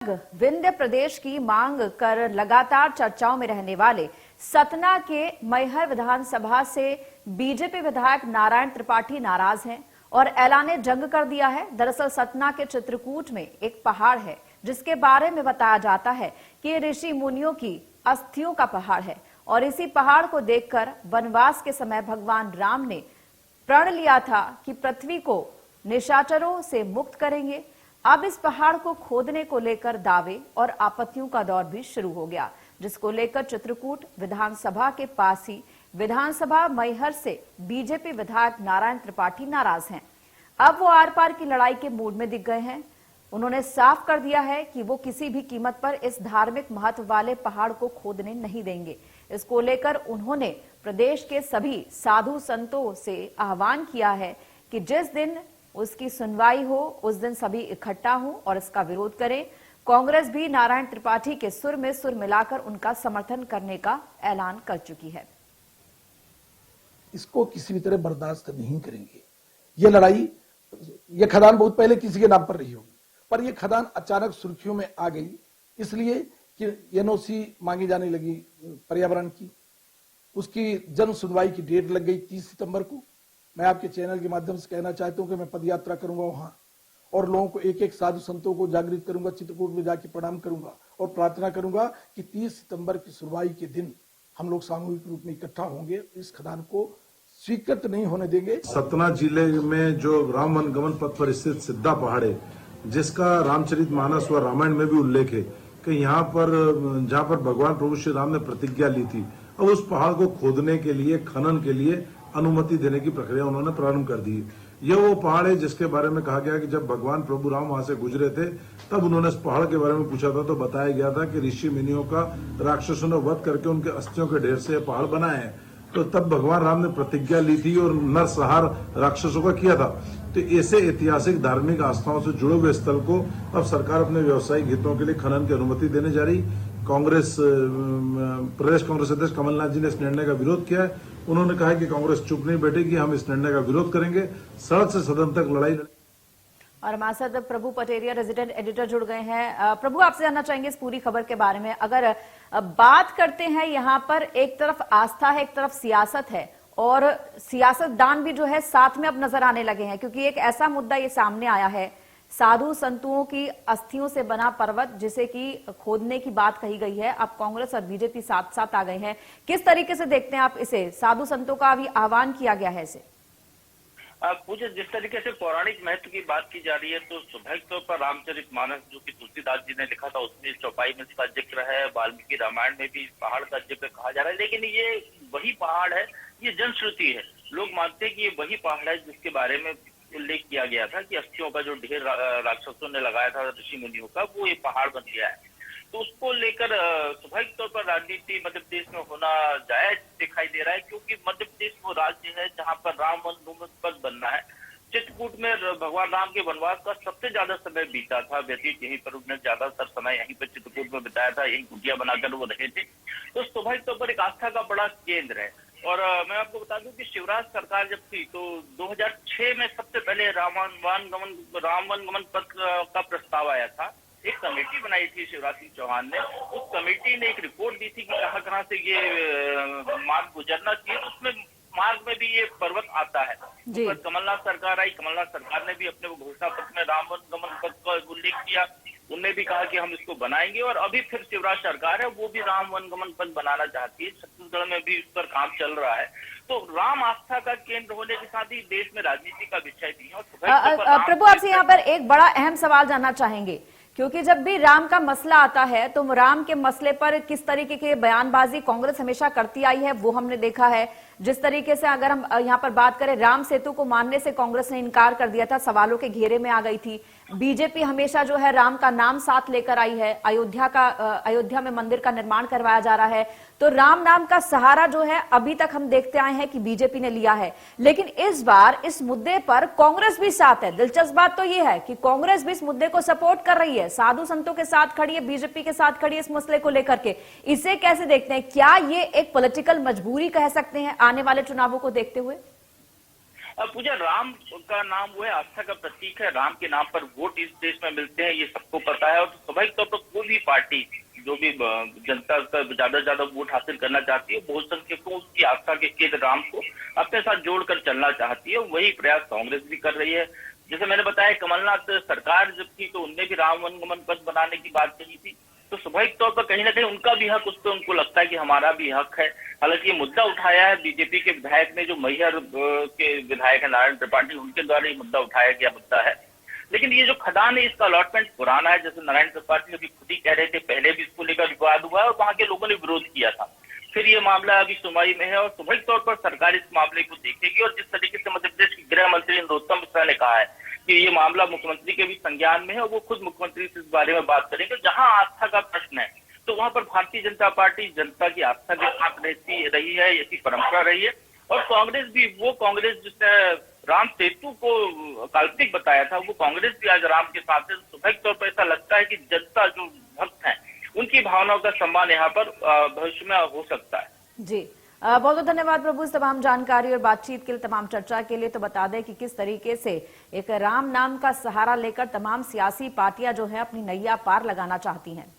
विंध्य प्रदेश की मांग कर लगातार चर्चाओं में रहने वाले सतना के मैहर विधानसभा से बीजेपी विधायक नारायण त्रिपाठी नाराज हैं और ऐलाने जंग कर दिया है। दरअसल सतना के चित्रकूट में एक पहाड़ है जिसके बारे में बताया जाता है कि ऋषि मुनियों की अस्थियों का पहाड़ है और इसी पहाड़ को देखकर वनवास के समय भगवान राम ने प्रण लिया था कि पृथ्वी को निशाचरों से मुक्त करेंगे। अब इस पहाड़ को खोदने को लेकर दावे और आपत्तियों का दौर भी शुरू हो गया, जिसको लेकर चित्रकूट विधानसभा के पास ही विधानसभा मैहर से बीजेपी विधायक नारायण त्रिपाठी नाराज हैं। अब वो आर पार की लड़ाई के मूड में दिख गए हैं। उन्होंने साफ कर दिया है कि वो किसी भी कीमत पर इस धार्मिक महत्व वाले पहाड़ को खोदने नहीं देंगे। इसको लेकर उन्होंने प्रदेश के सभी साधु संतों से आह्वान किया है कि जिस दिन उसकी सुनवाई हो उस दिन सभी इकट्ठा हों और इसका विरोध करें। कांग्रेस भी नारायण त्रिपाठी के सुर में सुर मिलाकर उनका समर्थन करने का ऐलान कर चुकी है। इसको किसी भी तरह बर्दाश्त नहीं करेंगे। ये लड़ाई, ये खदान बहुत पहले किसी के नाम पर रही होगी, पर यह खदान अचानक सुर्खियों में आ गई इसलिए कि एनओसी मांगी जाने लगी पर्यावरण की। उसकी जन सुनवाई की डेट लग गई 30 सितंबर को। मैं आपके चैनल के माध्यम से कहना चाहता हूं कि मैं पदयात्रा करूंगा वहां और लोगों को एक एक साधु संतों को जागृत करूंगा, चित्रकूट में जाके प्रणाम करूंगा और प्रार्थना करूंगा कि 30 सितंबर की सुनवाई के दिन हम लोग सामूहिक रूप में इकट्ठा होंगे, इस खदान को स्वीकृत नहीं होने देंगे। सतना जिले में जो राम वनगमन पथ पर स्थित सिद्धा पहाड़ है, जिसका रामचरितमानस व रामायण में भी उल्लेख है कि यहाँ पर जहाँ पर भगवान प्रभु श्री राम ने प्रतिज्ञा ली थी, अब उस पहाड़ को खोदने के लिए, खनन के लिए अनुमति देने की प्रक्रिया उन्होंने प्रारंभ कर दी। यह वो पहाड़ है जिसके बारे में कहा गया कि जब भगवान प्रभु राम वहां से गुजरे थे तब उन्होंने इस पहाड़ के बारे में पूछा था, तो बताया गया था कि ऋषि मुनियों का राक्षसों ने वध करके उनके अस्थियों के ढेर से पहाड़ बनाए हैं। तो तब भगवान राम ने प्रतिज्ञा ली थी और नरसंहार राक्षसों का किया था। तो ऐसे ऐतिहासिक धार्मिक आस्थाओं से जुड़े हुए स्थल को अब सरकार अपने व्यवसायिक हितों के लिए खनन की अनुमति देने जा रही। प्रदेश कांग्रेस अध्यक्ष कमलनाथ जी ने इस निर्णय का विरोध किया है। उन्होंने कहा कि कांग्रेस चुप नहीं बैठेगी, हम इस निर्णय का विरोध करेंगे, सड़क से सदन तक लड़ाई लड़ेंगे। और हमारे साथ प्रभु पटेरिया रेजिडेंट एडिटर जुड़ गए हैं। प्रभु, आपसे जानना चाहेंगे इस पूरी खबर के बारे में। अगर बात करते हैं, यहाँ पर एक तरफ आस्था है, एक तरफ सियासत है और सियासतदान भी जो है साथ में अब नजर आने लगे हैं, क्योंकि एक ऐसा मुद्दा ये सामने आया है, साधु संतों की अस्थियों से बना पर्वत जिसे कि खोदने की बात कही गई है। अब कांग्रेस और बीजेपी साथ साथ आ गए हैं। किस तरीके से देखते हैं आप इसे? साधु संतों का अभी आह्वान किया गया है इसे। पूज्य, जिस तरीके से पौराणिक महत्व की बात की जा रही है, तो स्वाभाविक तौर पर रामचरितमानस जो कि तुलसीदास जी ने लिखा था उसमें चौपाई में इसका जिक्र है, वाल्मीकि रामायण में भी पहाड़ का जिक्र कहा जा रहा है। लेकिन ये वही पहाड़ है, ये जनश्रुति है। लोग मानते हैं कि ये वही पहाड़ है जिसके बारे में उल्लेख किया गया था कि अस्थियों का जो ढेर राक्षसों ने लगाया था ऋषि मुनियों का, वो ये पहाड़ बन गया है। तो उसको लेकर स्वाभाविक तौर पर राजनीति मध्य प्रदेश में होना जायज दिखाई दे रहा है, क्योंकि मध्य प्रदेश वो राज्य है जहां पर राम वनगमन पथ बनना है। चित्रकूट में भगवान राम के वनवास का सबसे ज्यादा समय बीता था, व्यतीत यहीं पर उन्होंने ज्यादातर समय यहीं पर चित्रकूट में बिताया था, यही कुटिया बनाकर वो रहे थे। तो स्वाभाविक तौर पर एक आस्था का बड़ा केंद्र है। और मैं आपको बता दूं कि शिवराज सरकार जब थी तो 2006 में सबसे पहले राम वनगमन पथ का प्रस्ताव आया था। एक कमेटी बनाई थी शिवराज सिंह चौहान ने। उस कमेटी ने एक रिपोर्ट दी थी कि कहां से ये मार्ग गुजरना चाहिए। उसमें मार्ग में भी ये पर्वत आता है। तो कमलनाथ सरकार आई, कमलनाथ सरकार ने भी अपने घोषणा पत्र में राम वनगमन पथ का उल्लेख किया। उनने भी कहा कि हम इसको बनाएंगे और अभी फिर शिवराज सरकार है वो भी राम वनगमन पथ बनाना चाहती है। छत्तीसगढ़ में भी इस पर काम चल रहा है। तो राम आस्था का केंद्र होने के साथ ही देश में राजनीति का विषय भी है। प्रभु, आपसे यहाँ पर एक बड़ा अहम सवाल जानना चाहेंगे, क्योंकि जब भी राम का मसला आता है तो राम के मसले पर किस तरीके की बयानबाजी कांग्रेस हमेशा करती आई है वो हमने देखा है। जिस तरीके से अगर हम यहाँ पर बात करें, राम सेतु को मानने से कांग्रेस ने इनकार कर दिया था, सवालों के घेरे में आ गई थी। बीजेपी हमेशा जो है राम का नाम साथ लेकर आई है। अयोध्या में मंदिर का निर्माण करवाया जा रहा है, तो राम नाम का सहारा जो है अभी तक हम देखते आए हैं कि बीजेपी ने लिया है। लेकिन इस बार इस मुद्दे पर कांग्रेस भी साथ है। दिलचस्प बात तो यह है कि कांग्रेस भी इस मुद्दे को सपोर्ट कर रही है, साधु संतों के साथ खड़ी है, बीजेपी के साथ खड़ी है इस मसले को लेकर के। इसे कैसे देखते हैं? क्या ये एक पॉलिटिकल मजबूरी कह सकते हैं आने वाले चुनावों को देखते हुए? पूजा, राम का नाम वो है, आस्था का प्रतीक है। राम के नाम पर वोट इस देश में मिलते हैं, ये सबको पता है। और स्वाभाविक तौर पर कोई भी पार्टी जो भी जनता का ज्यादा से ज्यादा वोट हासिल करना चाहती है, बहुसंख्यकों उसकी आस्था के केंद्र राम को अपने साथ जोड़कर चलना चाहती है। वही प्रयास कांग्रेस भी कर रही है। जैसे मैंने बताया, कमलनाथ सरकार जब थी तो उनने भी राम वनगमन पथ बनाने की बात कही थी। तो स्वाभाविक तौर पर कहीं ना कहीं उनका भी हक, उस पर उनको लगता है कि हमारा भी हक है। हालांकि ये मुद्दा उठाया है बीजेपी के विधायक ने, जो मैहर के विधायक है नारायण त्रिपाठी, उनके द्वारा ये मुद्दा उठाया गया मुद्दा है। लेकिन ये जो खदान है, इसका अलॉटमेंट पुराना है। जैसे नारायण त्रिपाठी अभी खुद ही कह रहे थे, पहले भी इसको लेकर विवाद हुआ है और वहां के लोगों ने विरोध किया था। फिर ये मामला अभी सुनवाई में है और स्वाभाविक तौर पर सरकार इस मामले को देखेगी। और जिस तरीके से मध्य प्रदेश के गृह मंत्री नरोत्तम मिश्रा ने कहा है कि ये मामला मुख्यमंत्री के भी संज्ञान में है और वो खुद मुख्यमंत्री से इस बारे में बात करेंगे। जहां आस्था का प्रश्न है तो वहां पर भारतीय जनता पार्टी जनता की आस्था के साथ रही है, ऐसी परंपरा रही है। और कांग्रेस भी, वो कांग्रेस जिसने राम सेतु को काल्पनिक बताया था, वो कांग्रेस भी आज राम के साथ है। स्वाभाविक तौर पर ऐसा लगता है कि जनता, जो भक्त हैं, उनकी भावनाओं का सम्मान यहाँ पर भविष्य में हो सकता है। जी, बहुत बहुत धन्यवाद प्रभु, इस तमाम जानकारी और बातचीत के लिए, तमाम चर्चा के लिए। तो बता दें कि किस तरीके से एक राम नाम का सहारा लेकर तमाम सियासी पार्टियां जो है अपनी नैया पार लगाना चाहती हैं।